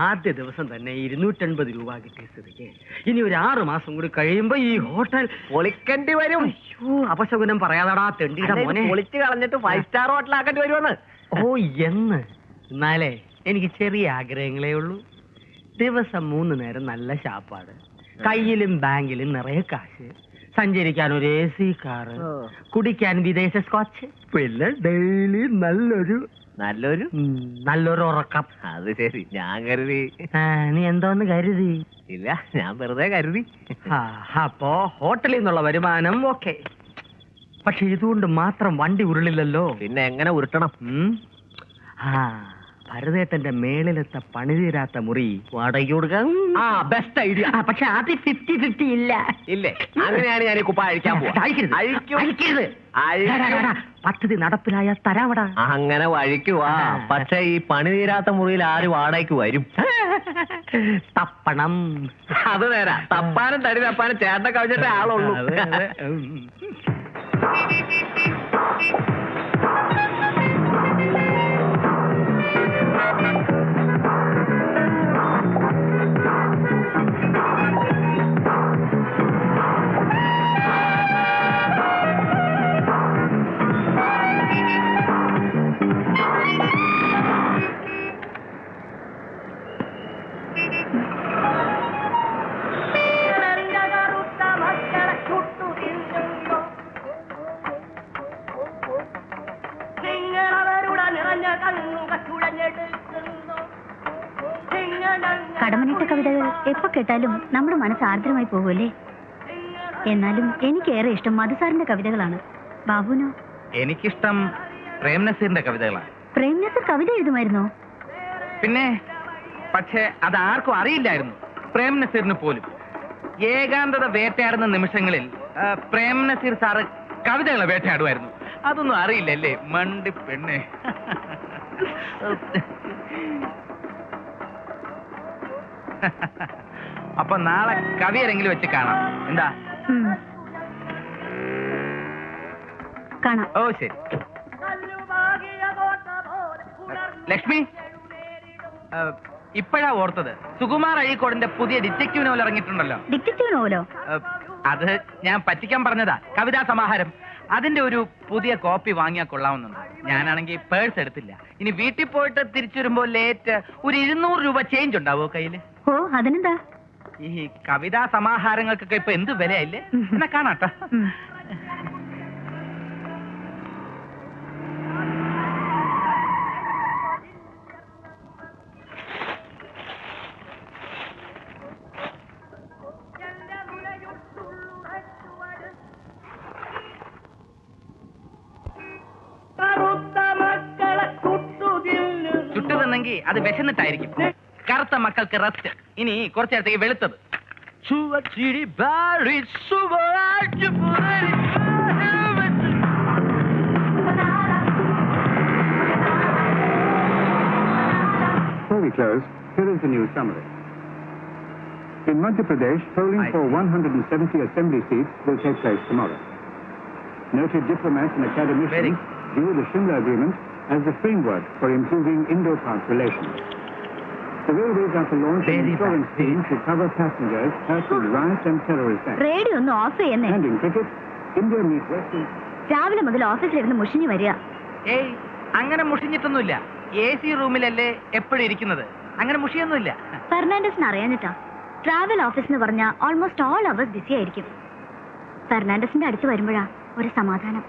ആദ്യ ദിവസം തന്നെ 250 രൂപ കിട്ടിയ സ്ഥിതിക്ക് ഇനി ഒരു 6 മാസം കൂടി കഴിയുമ്പോ ഈ ഹോട്ടൽ പൊളിക്കേണ്ടി വരും. അപശകുനം പറയാതാടാ തെണ്ടിയുടെ മോനെ. പൊളിച്ച് കളഞ്ഞിട്ട് 5 സ്റ്റാർ ഹോട്ടൽ ആക്കേണ്ടി വരുമെന്ന്. ഓ എന്ന് എന്നാലേ എനിക്ക് ചെറിയ ആഗ്രഹങ്ങളേ ഉള്ളൂ. ദിവസം 3 നേരം നല്ല ശാപ്പാട്, കയ്യിലും ബാങ്കിലും നിറയെ കാശ്, സഞ്ചരിക്കാൻ ഒരു AC കാറ്, കുടിക്കാൻ വിദേശ സ്കോച്ച്, പിന്നെ ഡെയിലി നല്ലൊരു ഉറക്കം. അത് ശരി, ഞാൻ കരുതി. നീ എന്തോന്ന് കരുതി? ഇല്ല, ഞാൻ വെറുതെ കരുതി. അപ്പോ ഹോട്ടലിൽ നിന്നുള്ള വരുമാനം ഓക്കെ, പക്ഷെ ഇതുകൊണ്ട് മാത്രം വണ്ടി ഉരുളില്ലല്ലോ. പിന്നെ എങ്ങനെ ഉരുട്ടണം? ഭരതേട്ടന്റെ മേളിലത്തെ പണിതീരാത്ത മുറി വാടകയ്ക്ക് കൊടുക്കാം. Best idea. പക്ഷെ അത് 50-50 ഇല്ല. ഇല്ലേ? അങ്ങനെയാണ് ഞാൻ കുപ്പ അഴിക്കാൻ പോവാ. പദ്ധതി നടപ്പിലായ തരാവട. അങ്ങനെ വഴിക്കുവാ. പക്ഷെ ഈ പണി തീരാത്ത മുറിയിൽ ആര് വാടകയ്ക്ക് വരും? തപ്പണം. അത് നേരാ. തപ്പാനും തടി തപ്പാനും ചേട്ടനെ കവിഞ്ഞിട്ടേ ആളുള്ളൂ. കടമനിട്ട കവിതകൾ എപ്പോ കേട്ടാലും നമ്മുടെ മനസ്സ് ആർദ്രമായി പോകുമല്ലേ? എന്നാലും എനിക്കേറെ ഇഷ്ടം മധുസാറിന്റെ കവിതകളാണ്. ബാബുനോ? എനിക്കിഷ്ടം പ്രേംനസീറിന്റെ കവിതകളാണ്. പ്രേംനസീർ കവിത എഴുതുമായിരുന്നോ? പിന്നെ, പക്ഷെ അതാർക്കും അറിയില്ലായിരുന്നു, പ്രേംനസീറിന് പോലും. ഏകാന്തത വേട്ടയാടുന്ന നിമിഷങ്ങളിൽ പ്രേംനസീർ സാറ് കവിതകളെ വേട്ടയാടുമായിരുന്നു. അതൊന്നും അറിയില്ലല്ലേ മണ്ടി പെണ്ണെ. അപ്പൊ നാളെ കവിയരെങ്കിലും വെച്ച് കാണാം. എന്താ? കാണാം. ഓ ശരി. ലക്ഷ്മി, ഇപ്പോഴാ ഓർത്തത്, സുകുമാർ അഴീക്കോടിന്റെ പുതിയ ഡിറ്റക്റ്റീവ് നോവൽ ഇറങ്ങിയിട്ടുണ്ടല്ലോ. ഡിറ്റക്റ്റീവ് നോവലോ? അത് ഞാൻ പറ്റിക്കാൻ പറഞ്ഞതാ, കവിതാ സമാഹാരം. അതിന്റെ ഒരു പുതിയ കോപ്പി വാങ്ങിയാൽ കൊള്ളാവുന്നുണ്ട്. ഞാനാണെങ്കിൽ പേഴ്സ് എടുത്തില്ല. ഇനി വീട്ടിൽ പോയിട്ട് തിരിച്ചു വരുമ്പോ ലേറ്റ് ഒരു 200 രൂപ ചേഞ്ച് ഉണ്ടാവോ കയ്യില്? ഓ അതിനെന്താ, ഈ കവിതാ സമാഹാരങ്ങൾക്കൊക്കെ ഇപ്പൊ എന്ത് വിലയല്ലേ. എന്നാ കാണാട്ടോ. ചുട്ടുതിന്നെങ്കിൽ അത് വിശന്നിട്ടായിരിക്കും. കറുത്ത മക്കൾക്ക് റെസ്റ്റ്. ഇനി കുറച്ചു നേരത്തേക്ക് വെളുത്തത്. Before we close, here is the news summary. In Madhya Pradesh, polling for 170 assembly seats will take place tomorrow. Noted diplomats and academicians view the Shimla Agreement as the framework for improving Indo-Pak relations. The railways are to launch an insurance scheme to cover passengers hurt in riots and terrorist acts. Radio ഒന്ന് of ചെയ്യുന്നേ. And in cricket, India meets West Indies. രാവിലെ മുതൽ ഓഫീസിലിരുന്ന് മുഷിഞ്ഞു വരിക. ഏയ്, അങ്ങനെ മുഷിഞ്ഞിട്ടൊന്നുമില്ല. AC റൂമിലല്ലേ എപ്പോഴും ഇരിക്കുന്നത്. അങ്ങനെ മുഷിയൊന്നുമില്ല. ഫെർണാണ്ടസിന് അറിയാഞ്ഞിട്ടാ. ട്രാവൽ ഓഫീസ് എന്ന് പറഞ്ഞാൽ ഓൾമോസ്റ്റ് ഓൾ അവേഴ്സ് ബിസി ആയിരിക്കും. ഫെർണാണ്ടസിന്റെ അടുത്ത് വരുമ്പോഴാ ഒരു സമാധാനം.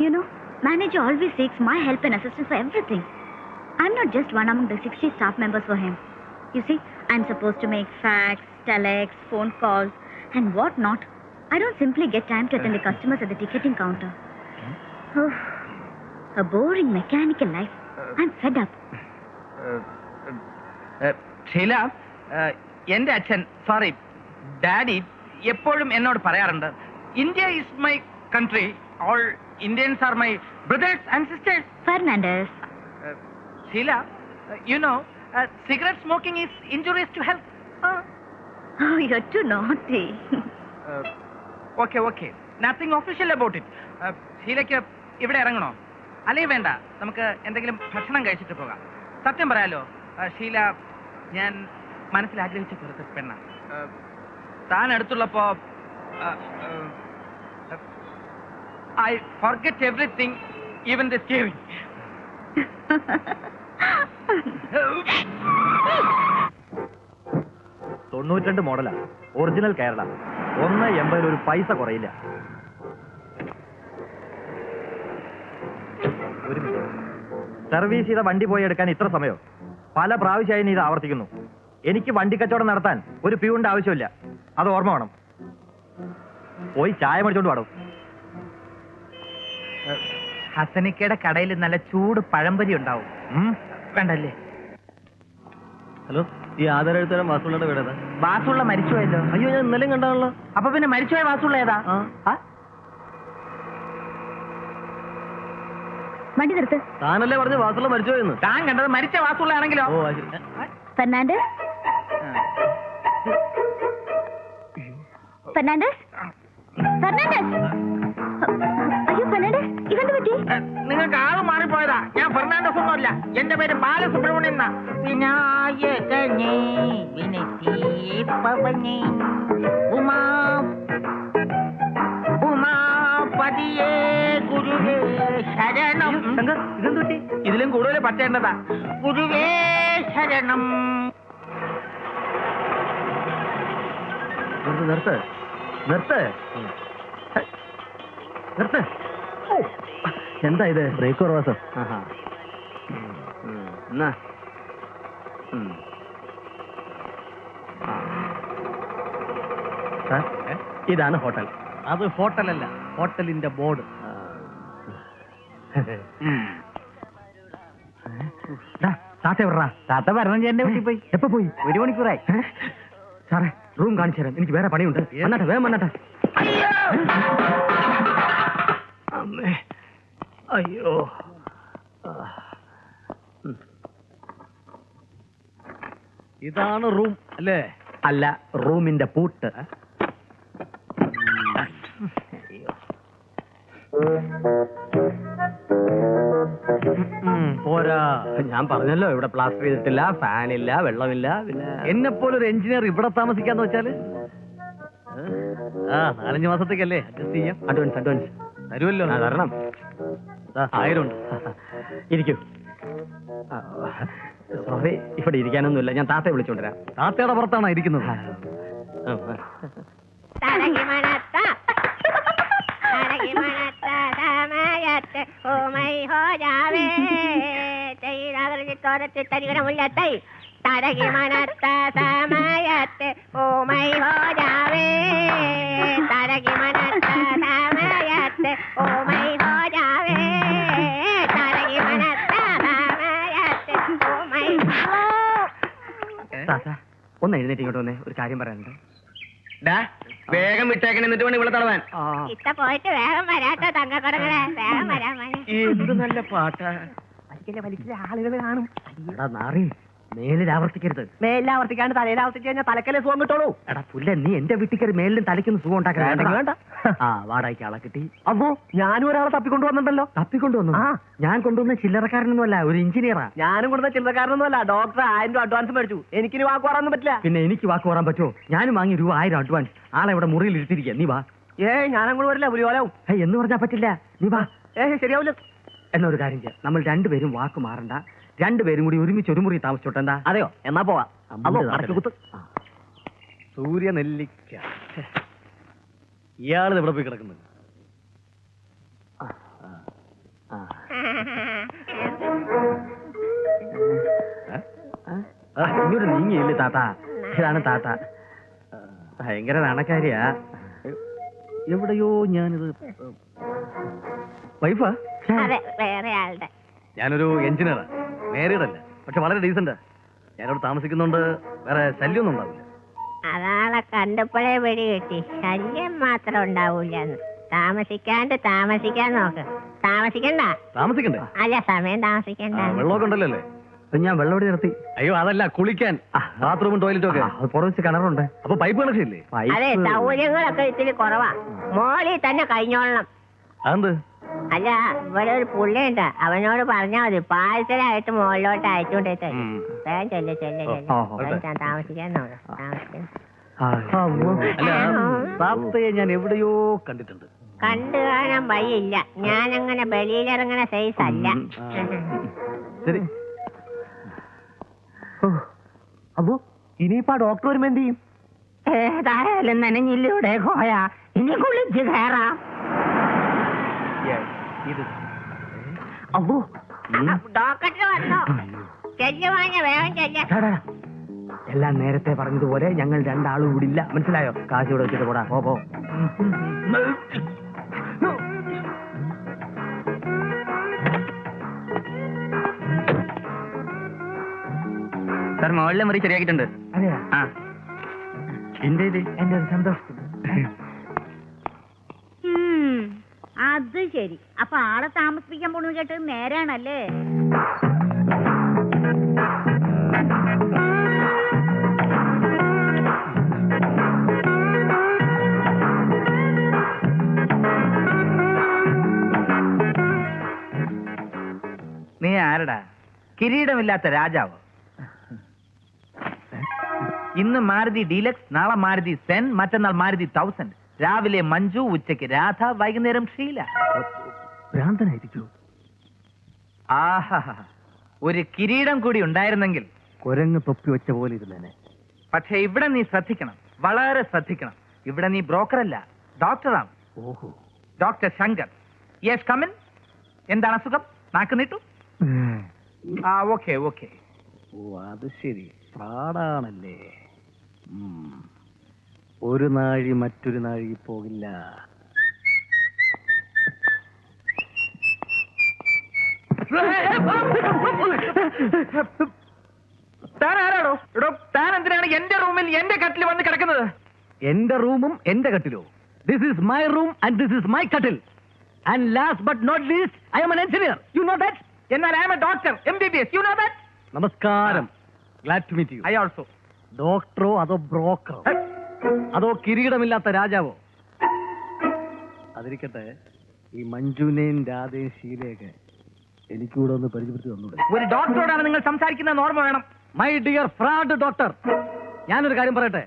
You know, manager always seeks my help and assistance for everything. I'm not just one among the 60 staff members for him. You see, I'm supposed to make fax, telex, phone calls, and what not. I don't simply get time to attend the customers at the ticketing counter. Oh, a boring mechanical life. I'm fed up. Sheela, എന്റെ അച്ഛൻ, sorry daddy, എപ്പോഴും എന്നോട് പറയാറുണ്ട്, India is my country, all Indians are my brothers and sisters. Fernandez. Sheila, you know, cigarette smoking is injurious to health. Oh, you're too naughty. Okay. Nothing official about it. ഷീലയ്ക്ക് ഇവിടെ ഇറങ്ങണോ? അല്ലെങ്കിൽ വേണ്ട, നമുക്ക് എന്തെങ്കിലും ഭക്ഷണം കഴിച്ചിട്ട് പോകാം. സത്യം പറയാലോ ഷീല, ഞാൻ മനസ്സിൽ ആഗ്രഹിച്ച പുറത്ത് പെണ്ണ. താൻ അടുത്തുള്ളപ്പോ I forget everything, even the shaving. 92 മോഡലാ, ഒറിജിനൽ കേരള. 1.80 ഒരു പൈസ കുറയില്ല. ഒരു മിനിറ്റ്. സർവീസ് ചെയ്ത വണ്ടി പോയി എടുക്കാൻ ഇത്ര സമയോ? പല പ്രാവശ്യമായി നീ ഇത് ആവർത്തിക്കുന്നു. എനിക്ക് വണ്ടി കച്ചവടം നടത്താൻ ഒരു പ്യൂണിന്റെ ആവശ്യമില്ല, അത് ഓർമ്മ വേണം. പോയി ചായ മേടിച്ചോണ്ട് പാടും. ഹസനിക്കയുടെ കടയിൽ നല്ല ചൂട് പഴംപൊരി ഉണ്ടാവും. വേണ്ടല്ലേ? ഹലോ, ഈ ആധാരെഴുത്തരം വാസുള്ളയുടെ വീട് ഏതാ? വാസുള്ള മരിച്ചുപോയല്ലോ. അയ്യോ, ഞാൻ ഇന്നലെയും കണ്ടാണല്ലോ. അപ്പൊ പിന്നെ മരിച്ചുപോയ വാസുള്ള ഏതാ? വണ്ടി നിർത്ത്. താനല്ലേ പറഞ്ഞ വാസുള്ള മരിച്ചുപോയെന്ന്? താൻ കണ്ടത് മരിച്ച വാസുള്ള ആണെങ്കിലോ? ഓ, അത് ശരി. Fernandez, Fernandez, Fernandez. അയ്യോ ഫെർണാണ്ടസ്, ഇതെന്ത് പറ്റി? നിങ്ങൾക്ക് ആള് മാറിപ്പോയതാ. ഞാൻ ഫെർണാണ്ടസ് ഒന്നുമല്ല, എന്റെ പേര് ബാലസുബ്രഹ്മണ്യൻ എന്നാ. വിനായകനേ വിനസീപവനേ ഉമാപതിയേ ഗുരുവേ ശരണം. ഇതെന്ത് പറ്റി? ഇതിലും കൂടുതൽ പറ്റേണ്ടതാ. ഗുരുവേ ശരണം. നിർത്ത് നിർത്ത് നിർത്ത്. എന്താ ഇത്? ബ്രേക്ക് കുറവാ സർ. ഇതാണ് ഹോട്ടൽ. അത് ഹോട്ടലല്ല, ഹോട്ടലിന്റെ ബോർഡ്. താത്ത എവിടാ? താത്ത ഭരണം ചേട്ടന്റെ വീട്ടിൽ പോയി. എപ്പോ പോയി? 1 മണിക്കൂറായി. സാറേ, റൂം കാണിച്ചു തരാം, എനിക്ക് വേറെ പണിയുണ്ട്. വന്നട്ടെ, വേഗം വന്നട്ടെ. അമ്മേ, അയ്യോ. ഇതാണ് റൂം അല്ലേ? അല്ല, റൂമിന്റെ പൂട്ട്. പോരാ, ഞാൻ പറഞ്ഞല്ലോ ഇവിടെ പ്ലാസ്റ്റർ ചെയ്തിട്ടില്ല, ഫാനില്ല, വെള്ളമില്ല. പിന്നെ എന്നെ പോലൊരു എഞ്ചിനീയർ ഇവിടെ താമസിക്കാന്ന് വെച്ചാല് 4-5 മാസത്തേക്കല്ലേ, അഡ്ജസ്റ്റ് ചെയ്യാം. അഡ്വാൻസ് തരുമല്ലോ. തരണം. 1000 ഉണ്ട്. ഇരിക്കൂ. സോറി, ഇവിടെ ഇരിക്കാനൊന്നുമില്ല, ഞാൻ താത്തയെ വിളിച്ചോണ്ടിരാം. താത്തയുടെ പുറത്താണോ ഇരിക്കുന്നത്? ഒന്ന് എഴുന്നേറ്റ് ഇങ്ങോട്ട് വന്നേ, ഒരു കാര്യം പറയാനുണ്ട്. വേഗം വിട്ടേക്കണം, എന്നിട്ട് വേണം ഇവിടെ തടവാൻ. ഇത്ത പോയിട്ട് വേഗം വരാട്ടോ തങ്കക്കുടങ്ങളെ, വേഗം വരാൻ മതി. എന്ത് നല്ല പാട്ടാ. വലിച്ചില്ല ആളുകൾ കാണും. നാറി, മേലിൽ ആവർത്തിക്കരുത്. മേലിൽ ആവർത്തിക്കാണ്ട് തലയിൽ ആവർത്തിച്ച് കഴിഞ്ഞാൽ തലക്കല്ലേ സുഖം കിട്ടുള്ളൂ. എടാ പുല്ല, നീ എന്റെ വീട്ടിൽ കയറി മേലിലും തലയ്ക്കൊന്ന് സുഖം ഉണ്ടാക്കാൻ വേണ്ട. വാടകയ്ക്ക് ആളെ കിട്ടി. അപ്പോ ഞാനും ഒരാളെ തപ്പിക്കൊണ്ടുവന്നിട്ടല്ലോ. തപ്പിക്കൊണ്ടുവന്നു? ഞാൻ കൊണ്ടുവന്ന ചില്ലറക്കാരനൊന്നുമല്ല, ഒരു എഞ്ചിനീയറാ. ഞാനും കൊണ്ടുവന്ന ചില്ലറക്കാരനൊന്നുമല്ല, ഡോക്ടർ 1000 രൂപ അഡ്വാൻസ് മേടിച്ചു. എനിക്കിനി വാക്ക് പറയാനൊന്നും പറ്റില്ല. പിന്നെ എനിക്ക് വാക്ക് പറയാൻ പറ്റുമോ? ഞാനും വാങ്ങി 1000 അഡ്വാൻസ്. ആളെ ഇവിടെ മുറിയിൽ ഇരുത്തിരിക്കുക. നീ വാ. ഞാനങ്ങോട്ട് വരില്ല, പുലിയോലാവും. എന്ന് പറഞ്ഞാൽ പറ്റില്ല, നീ വാ. ശരിയാവില്ല. എന്നൊരു കാര്യം ചെയ്യാം, നമ്മൾ 2 പേരും വാക്ക് മാറണ്ട. 2 പേരും കൂടി ഒരുമിച്ച് ഒരു മുറി താമസിച്ചോട്ടെ. എന്താ? അതെയോ? എന്നാ പോവാ. സൂര്യ നെല്ലിക്ക. ഇയാള് ഇവിടെ പോയി കിടക്കുന്നത്. ഇങ്ങോട്ട് നീങ്ങിയില്ലേ താത്ത? ഇതാണ് താത്ത. ഭയങ്കര നാണക്കാരിയാ. എവിടെയോ ഞാനിത് വൈഫാ? വേറെ ആളുടെ. ഞാനൊരു എഞ്ചിനീയറാ, മാരീഡല്ല, പക്ഷെ വളരെ ഡീസന്റ്. ഞാനിവിടെ താമസിക്കുന്നുണ്ട്, വേറെ ശല്യമൊന്നും ഉണ്ടാവില്ല. അതാളെ കണ്ടപ്പോഴേ വെടി കിട്ടി. ശല്യം മാത്രം ഉണ്ടാവൂലെന്ന്. താമസിക്കാൻ നോക്ക്. താമസിക്കണ്ടേ? അല്ല, സമയം താമസിക്കണ്ട. വെള്ളമൊക്കെ ഉണ്ടല്ലോ അല്ലേ? ഞാൻ വെള്ളം ഇവിടെ നിർത്തി. അയ്യോ, അതല്ല, കുളിക്കാൻ ബാത്റൂമും ടോയ്ലറ്റും ഒക്കെ പുറത്ത് കിണറുണ്ട്. അപ്പൊ പൈപ്പ് കണക്ഷൻ ഇല്ലേ? അതെ, സൗകര്യങ്ങളൊക്കെ ഇത്തിരി കുറവാ. മോളിൽ തന്നെ കഴിഞ്ഞോളണം. അതെന്ത്? അല്ല ഇവിടെ ഒരു പുള്ളിയുണ്ട്, അവനോട് പറഞ്ഞാൽ മതി പാഴ്സലായിട്ട് മുകളിലോട്ട് അയച്ചുകൊണ്ടേ തരും. വേഗം ചെല്ല് ചെല്ല് ചെല്ല്. താമസിക്കാൻ താമസിക്കാൻ അല്ല സാപ്പയെ ഞാൻ എവിടെയോ കണ്ടിട്ടുണ്ട്. കണ്ടു കാണാൻ വഴിയില്ല. ഞാനങ്ങനെ വെളിയിലിറങ്ങുന്ന സൈസ് അല്ല. ശരി. അപ്പോ ഇനിയിപ്പോ ഡോക്ടർ വരുമ്പോ എന്ത് ചെയ്യും? ഏതായാലും നനഞ്ഞില്ലൂടെ കോയ, ഇനി കുളിച്ച് കയറാം. അപ്പോ ഡോക്ടർ വന്നോ? ചെല്ലുവാഞ്ഞ വേഗം ചെല്ല. എല്ലാം നേരത്തെ പറഞ്ഞതുപോലെ ഞങ്ങൾ രണ്ടാളും ഇവിടെ ഇല്ല, മനസ്സിലായോ? കാശ് ഇവിടെ വെച്ചിട്ട് പോടാ. പോ സാർ മുകളിലെ മുറി ശരിയാക്കിയിട്ടുണ്ട്. അതെയാ? ആ എന്റെ എന്റെ ഒരു സന്തോഷം. അത് ശരി. അപ്പൊ ആളെ താമസിപ്പിക്കാൻ പോണെന്ന് കേട്ടത് നേരാണല്ലേ? നീ ആരടാ? കിരീടമില്ലാത്ത രാജാവ്. ഇന്ന് മാരുതി ഡീലക്സ്, നാളെ മാരുതി സെൻ, മറ്റന്നാൾ മാരുതി 1000. രാവിലെ മഞ്ജു, ഉച്ചയ്ക്ക് രാധ, വൈകുന്നേരം ഷീല. ഭ്രാന്തനായിരിക്കൂ. ആഹാ, ഒരു കിരീടം കൂടി ഉണ്ടായിരുന്നെങ്കിൽ. കുരങ്ങ് തൊപ്പി വെച്ച പോലെ ഇരുന്നേനെ. പക്ഷെ ഇവിടെ നീ ശ്രദ്ധിക്കണം, വളരെ ശ്രദ്ധിക്കണം. ഇവിടെ നീ ബ്രോക്കറല്ല, ഡോക്ടറാണ്. ഓഹോ. ഡോക്ടർ ശങ്കർ. Yes, come in. എന്താണ് അസുഖം? നാക്ക് നീട്ടു. ആ, ഓക്കെ ഓക്കെ. ഓ അത് ശരി, പാടാണല്ലേ. ഒരു നാഴി മറ്റൊരു നാഴി പോകില്ല. താൻ ആരാടോ? എടോ, താൻ എന്തിനാണ് എന്റെ റൂമിൽ എന്റെ കട്ടിൽ വന്ന് കിടക്കുന്നത്? എന്റെ റൂമും എന്റെ കട്ടിലോ? This is my room and this is my kattil. And last but not least, I am an engineer. You know that? എന്നാൽ I am a doctor, MBBS. You know that? നമസ്കാരം. Glad to meet you. I also. ഡോക്ടറോ അതോ ബ്രോക്കറോ അതോ കിരീടമില്ലാത്ത രാജാവോ? അതിരിക്കട്ടെ, ഈ മഞ്ജുനെയും രാധയും ശീലയൊക്കെ എനിക്കൂടെ ഒന്ന് പരിചയപ്പെടുത്തി തന്നൂടെ? ഒരു ഡോക്ടറോടാണ് നിങ്ങൾ സംസാരിക്കുന്ന ഓർമ്മ വേണം. മൈ ഡിയർ ഫ്രാഡ് ഡോക്ടർ, ഞാനൊരു കാര്യം പറയട്ടെ.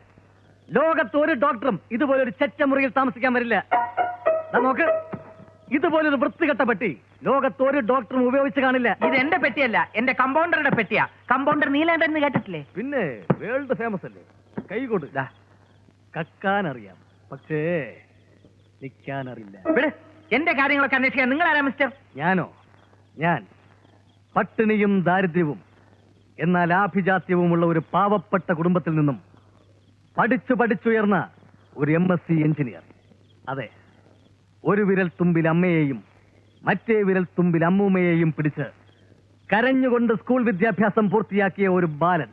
ലോകത്ത് ഒരു ഡോക്ടറും ഇതുപോലെ ഒരു ചെറ്റമുറിയിൽ താമസിക്കാൻ വരില്ല. നോക്ക്, ഇതുപോലൊരു വൃത്തികെട്ട പെട്ടി ലോകത്ത് ഒരു ഡോക്ടറും ഉപയോഗിച്ച് കാണില്ല. ഇത് എന്റെ പെട്ടിയല്ല, എന്റെ കമ്പൗണ്ടറുടെ പെട്ടിയാ. കമ്പൗണ്ടർ നീലാണ്ടൻ എന്ന് കേട്ടിട്ടില്ലേ? പിന്നെ വേൾഡ് ഫേമസ് അല്ലേ? കൈകൊട്. കക്കാൻ അറിയാം, പക്ഷേ നിൽക്കാൻ അറിയില്ല. ഇവിടെ എന്റെ കാര്യങ്ങളൊക്കെ അന്വേഷിക്കാൻ നിങ്ങൾ ആരാ മിസ്റ്റർ? ഞാനോ? ഞാൻ പട്ടിണിയും ദാരിദ്ര്യവും എന്നാൽ ആഭിജാത്യവുമുള്ള ഒരു പാവപ്പെട്ട കുടുംബത്തിൽ നിന്നും പഠിച്ചുയർന്ന ഒരു MSc എഞ്ചിനീയർ. അതെ, ഒരു വിരൽ തുമ്പിൽ അമ്മയെയും മറ്റേ വിരൽ തുമ്പിൽ അമ്മൂമ്മയെയും പിടിച്ച് കരഞ്ഞുകൊണ്ട് സ്കൂൾ വിദ്യാഭ്യാസം പൂർത്തിയാക്കിയ ഒരു ബാലൻ.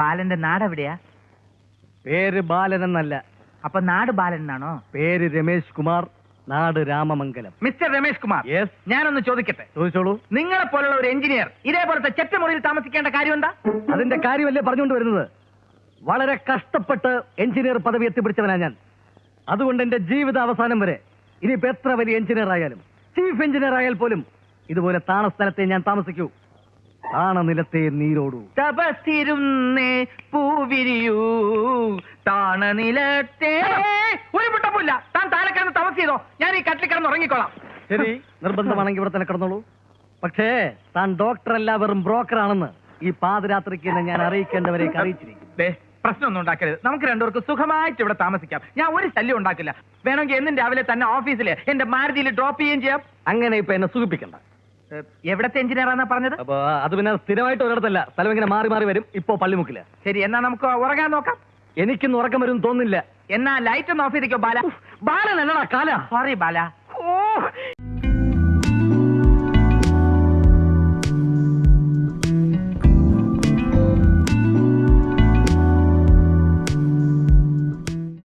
ബാലന്റെ നാട് എവിടെയാ? പേര് ബാലൻ എന്നല്ല. അപ്പൊ നാട് ബാലൻ എന്നാണോ? പേര് രമേശ് കുമാർ, നാട് രാമമംഗലം. Mister Ramesh Kumar, yes. ഞാനൊന്ന് ചോദിക്കട്ടെ? ചോദിച്ചോളൂ. നിങ്ങളെ പോലുള്ള ഒരു എഞ്ചിനീയർ ഇതേപോലത്തെ ചെറ്റമുറിയിൽ താമസിക്കേണ്ട കാര്യം എന്താ? അതിന്റെ കാര്യമല്ലേ പറഞ്ഞുകൊണ്ട് വരുന്നത്. വളരെ കഷ്ടപ്പെട്ട് എഞ്ചിനീയർ പദവി എത്തിപ്പിടിച്ചവനാ ഞാൻ. അതുകൊണ്ട് എന്റെ ജീവിത അവസാനം വരെ ഇനിയിപ്പോ എത്ര വലിയ എഞ്ചിനീയർ ആയാലും, ചീഫ് എഞ്ചിനീയർ ആയാൽ പോലും ഇതുപോലെ താണ സ്ഥലത്തെ ഞാൻ താമസിക്കൂ. താണ നിലത്തെ നീരോടൂ. തപസ്സിരുന്നേ പൂവിരിയൂ താണ നിലത്തെ. ഒരു മുട്ടപ്പില്ല. താൻ താഴെ കിടന്ന് തപസ് ചെയ്തോ, ഞാൻ ഈ കട്ടിൽ കിടന്ന് ഉറങ്ങിക്കോളാം. ശരി, നിർബന്ധമാണെങ്കിൽ ഇവിടെ തന്നെ കിടന്നോളൂ. പക്ഷേ താൻ ഡോക്ടറല്ല, വെറും ബ്രോക്കറാണെന്ന് ഈ പാതിരാത്രിക്ക് തന്നെ ഞാൻ അറിയിക്കേണ്ടവരേക്ക് അറിയിച്ചിരിക്കും. പ്രശ്നമൊന്നും ഉണ്ടാക്കരുത്. നമുക്ക് രണ്ടുപേർക്ക് സുഖമായിട്ട് ഇവിടെ താമസിക്കാം. ഞാൻ ഒരു ശല്യം ഉണ്ടാക്കില്ല. വേണമെങ്കിൽ എന്നും രാവിലെ തന്നെ ഓഫീസിൽ എന്റെ മാരുതിയിൽ ഡ്രോപ്പ് ചെയ്യുകയും ചെയ്യാം. അങ്ങനെ ഇപ്പൊ എന്നെ സുഖിപ്പിക്കണ്ട. എവിടത്തെ എഞ്ചിനീയറാന്നാ പറഞ്ഞത്? അപ്പൊ അത് പിന്നെ സ്ഥിരമായിട്ട് ഒരിടത്തല്ല, സ്ഥലം ഇങ്ങനെ മാറി മാറി വരും. ഇപ്പോ പള്ളിമുക്കില്ല. ശരി, എന്നാ നമുക്ക് ഉറങ്ങാൻ നോക്കാം. എനിക്കൊന്നും ഉറക്കം വരും തോന്നുന്നില്ല. എന്നാ ലൈറ്റ് ഒന്ന് ഓഫ് ചെയ്തേക്കോ ബാല. ബാലൻ എന്നടാ കാല. സോറി ബാല.